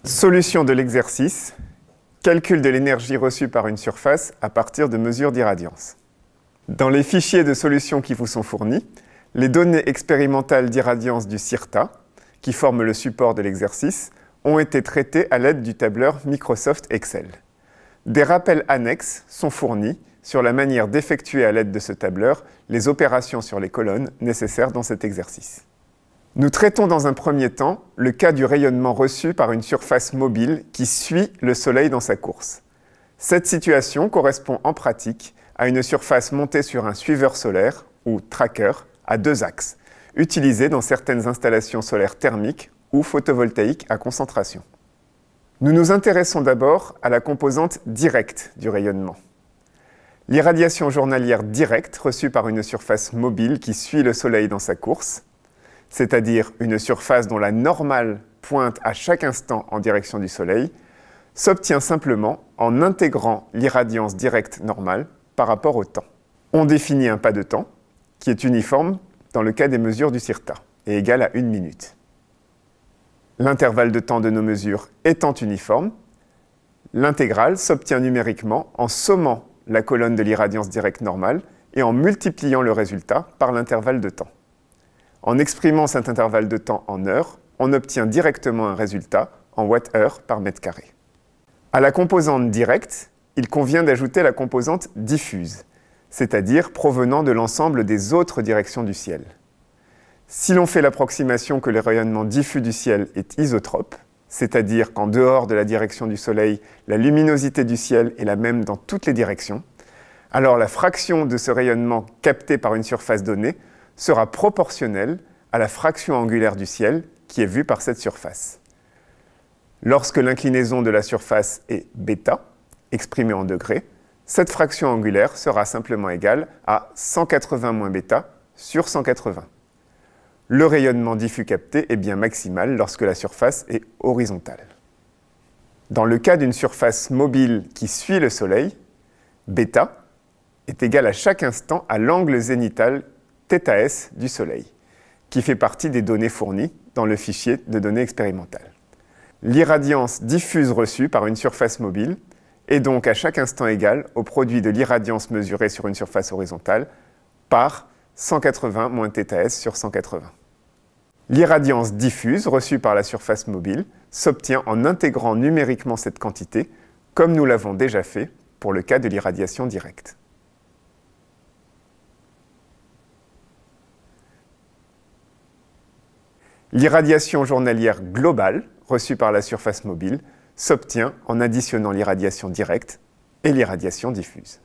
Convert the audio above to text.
Solution de l'exercice. Calcul de l'énergie reçue par une surface à partir de mesures d'irradiance. Dans les fichiers de solutions qui vous sont fournis, les données expérimentales d'irradiance du CIRTA, qui forment le support de l'exercice, ont été traitées à l'aide du tableur Microsoft Excel. Des rappels annexes sont fournis sur la manière d'effectuer à l'aide de ce tableur les opérations sur les colonnes nécessaires dans cet exercice. Nous traitons dans un premier temps le cas du rayonnement reçu par une surface mobile qui suit le Soleil dans sa course. Cette situation correspond en pratique à une surface montée sur un suiveur solaire, ou tracker, à deux axes, utilisé dans certaines installations solaires thermiques ou photovoltaïques à concentration. Nous nous intéressons d'abord à la composante directe du rayonnement. L'irradiation journalière directe reçue par une surface mobile qui suit le Soleil dans sa course, c'est-à-dire une surface dont la normale pointe à chaque instant en direction du Soleil, s'obtient simplement en intégrant l'irradiance directe normale par rapport au temps. On définit un pas de temps qui est uniforme dans le cas des mesures du CIRTA et égal à 1 minute. L'intervalle de temps de nos mesures étant uniforme, l'intégrale s'obtient numériquement en sommant la colonne de l'irradiance directe normale et en multipliant le résultat par l'intervalle de temps. En exprimant cet intervalle de temps en heures, on obtient directement un résultat en watts-heure par mètre carré. À la composante directe, il convient d'ajouter la composante diffuse, c'est-à-dire provenant de l'ensemble des autres directions du ciel. Si l'on fait l'approximation que le rayonnement diffus du ciel est isotrope, c'est-à-dire qu'en dehors de la direction du Soleil, la luminosité du ciel est la même dans toutes les directions, alors la fraction de ce rayonnement capté par une surface donnée sera proportionnelle à la fraction angulaire du ciel qui est vue par cette surface. Lorsque l'inclinaison de la surface est β, exprimée en degrés, cette fraction angulaire sera simplement égale à 180 moins β sur 180. Le rayonnement diffus capté est bien maximal lorsque la surface est horizontale. Dans le cas d'une surface mobile qui suit le Soleil, β est égal à chaque instant à l'angle zénital θs du Soleil, qui fait partie des données fournies dans le fichier de données expérimentales. L'irradiance diffuse reçue par une surface mobile est donc à chaque instant égale au produit de l'irradiance mesurée sur une surface horizontale par 180 moins θs sur 180. L'irradiance diffuse reçue par la surface mobile s'obtient en intégrant numériquement cette quantité, comme nous l'avons déjà fait pour le cas de l'irradiation directe. L'irradiation journalière globale reçue par la surface mobile s'obtient en additionnant l'irradiation directe et l'irradiation diffuse.